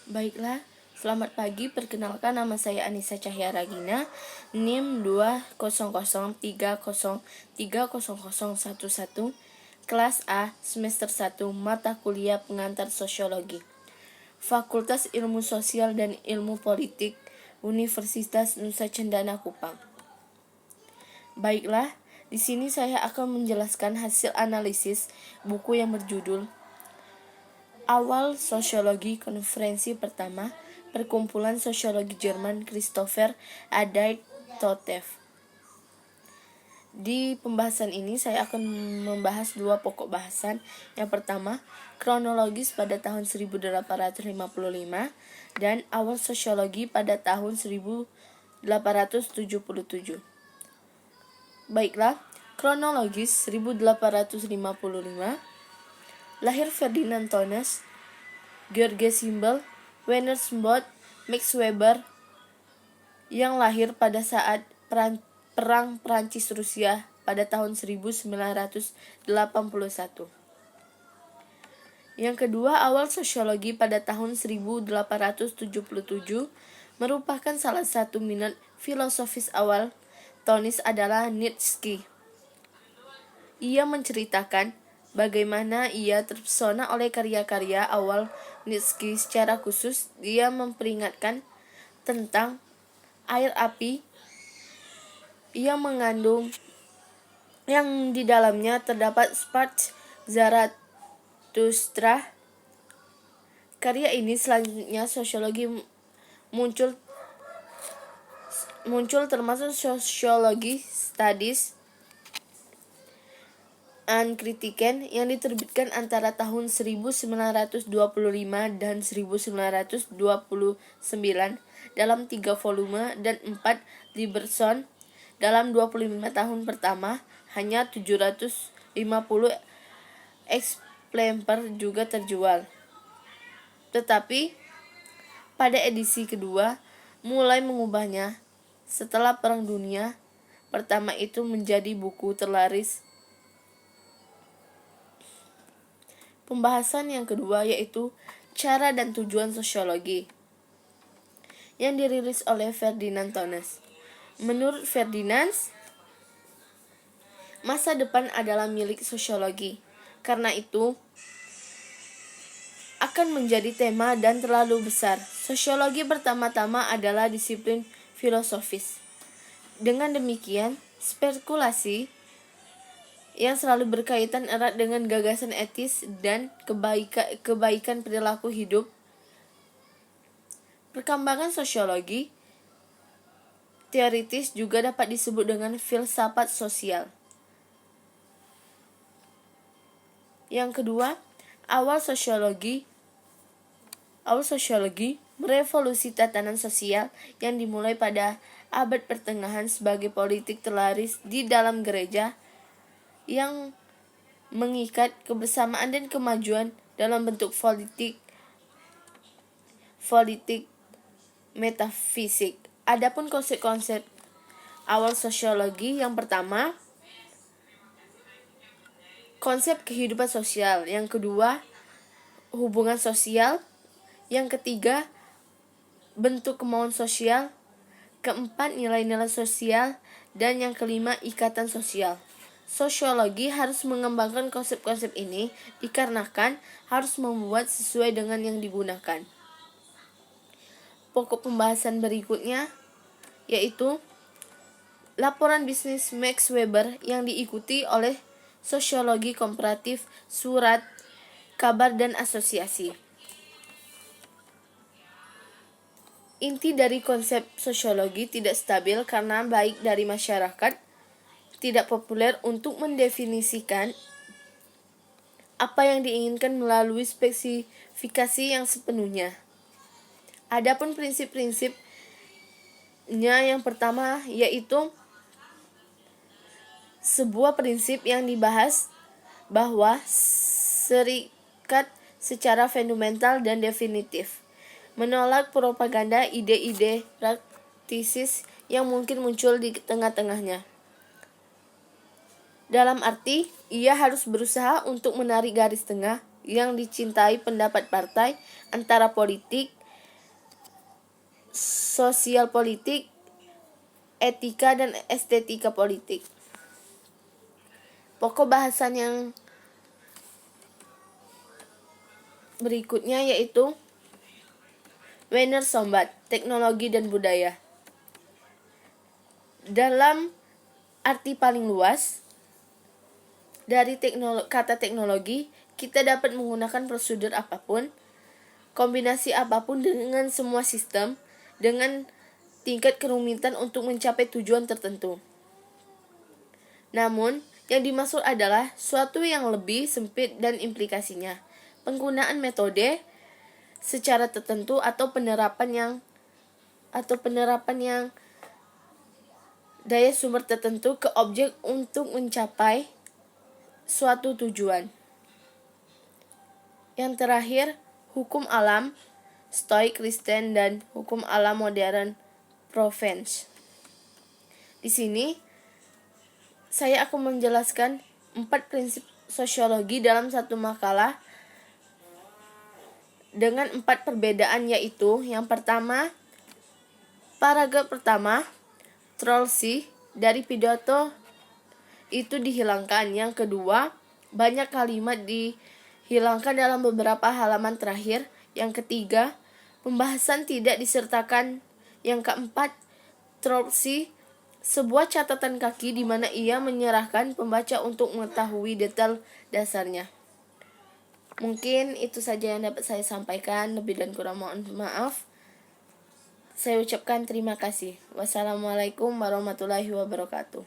Baiklah, selamat pagi. Perkenalkan, nama saya Anissa Cahya Ragina, NIM 20030300011, kelas A, semester 1, mata kuliah pengantar sosiologi, Fakultas Ilmu Sosial dan Ilmu Politik, Universitas Nusa Cendana Kupang. Baiklah, di sini saya akan menjelaskan hasil analisis buku yang berjudul Awal Sosiologi Konferensi Pertama Perkumpulan Sosiologi Jerman Christopher Adait Totev. Di pembahasan ini saya akan membahas dua pokok bahasan. Yang pertama, kronologis pada tahun 1855 dan awal sosiologi pada tahun 1877. Baiklah, kronologis 1855. Lahir Ferdinand Tönnies, Georges Simmel, Werner Smoot, Max Weber, yang lahir pada saat Perang Prancis-Rusia pada tahun 1981. Yang kedua, awal sosiologi pada tahun 1877 merupakan salah satu minat filosofis awal Tönnies adalah Nietzsche. Ia menceritakan bagaimana ia terpesona oleh karya-karya awal Nietzsche. Secara khusus, dia memperingatkan tentang air api yang mengandung yang di dalamnya terdapat spark Zarathustra. Karya ini selanjutnya sosiologi muncul termasuk Sociology Studies and Kritiken yang diterbitkan antara tahun 1925 dan 1929 dalam 3 volume dan 4 Liberson. Dalam 25 tahun pertama, hanya 750 eksemplar juga terjual. Tetapi pada edisi kedua mulai mengubahnya setelah Perang Dunia Pertama itu menjadi buku terlaris. Pembahasan yang kedua yaitu cara dan tujuan sosiologi yang dirilis oleh Ferdinand Tönnies. Menurut Ferdinand, masa depan adalah milik sosiologi. Karena itu akan menjadi tema dan terlalu besar. Sosiologi pertama-tama adalah disiplin filosofis. Dengan demikian, spekulasi yang selalu berkaitan erat dengan gagasan etis dan kebaikan perilaku hidup. Perkembangan sosiologi teoritis juga dapat disebut dengan filsafat sosial. Yang kedua, awal sosiologi merevolusi tatanan sosial yang dimulai pada abad pertengahan sebagai politik terlaris di dalam gereja yang mengikat kebersamaan dan kemajuan dalam bentuk politik metafisik. Adapun konsep-konsep awal sosiologi, yang pertama, konsep kehidupan sosial. Yang kedua, hubungan sosial. Yang ketiga, bentuk kemauan sosial. Keempat, nilai-nilai sosial. Dan yang kelima, ikatan sosial. Sosiologi harus mengembangkan konsep-konsep ini dikarenakan harus membuat sesuai dengan yang digunakan. Pokok pembahasan berikutnya yaitu laporan bisnis Max Weber yang diikuti oleh sosiologi komparatif, surat kabar dan asosiasi. Inti dari konsep sosiologi tidak stabil karena baik dari masyarakat tidak populer untuk mendefinisikan apa yang diinginkan melalui spesifikasi yang sepenuhnya. Adapun prinsip-prinsipnya, yang pertama yaitu sebuah prinsip yang dibahas bahwa serikat secara fundamental dan definitif, menolak propaganda ide-ide praktisis yang mungkin muncul di tengah-tengahnya. Dalam arti, ia harus berusaha untuk menarik garis tengah yang dicintai pendapat partai antara politik sosial politik, etika, dan estetika politik. Pokok bahasan yang berikutnya yaitu Weinersombat, teknologi dan budaya. Dalam arti paling luas dari kata teknologi, kita dapat menggunakan prosedur apapun, kombinasi apapun dengan semua sistem, dengan tingkat kerumitan untuk mencapai tujuan tertentu. Namun, yang dimaksud adalah suatu yang lebih sempit dan implikasinya. Penggunaan metode secara tertentu atau penerapan yang daya sumber tertentu ke objek untuk mencapai suatu tujuan. Yang terakhir, hukum alam Stoik Kristen dan hukum alam modern Provence. Di sini saya akan menjelaskan 4 prinsip sosiologi dalam satu makalah dengan 4 perbedaan, yaitu yang pertama, paragraf pertama, Trollsi dari pidato itu dihilangkan. Yang kedua, banyak kalimat dihilangkan dalam beberapa halaman terakhir. Yang ketiga, pembahasan tidak disertakan. Yang keempat, Trollsi sebuah catatan kaki di mana ia menyerahkan pembaca untuk mengetahui detail dasarnya. Mungkin itu saja yang dapat saya sampaikan. Lebih dan kurang mohon maaf. Saya ucapkan terima kasih. Wassalamualaikum warahmatullahi wabarakatuh.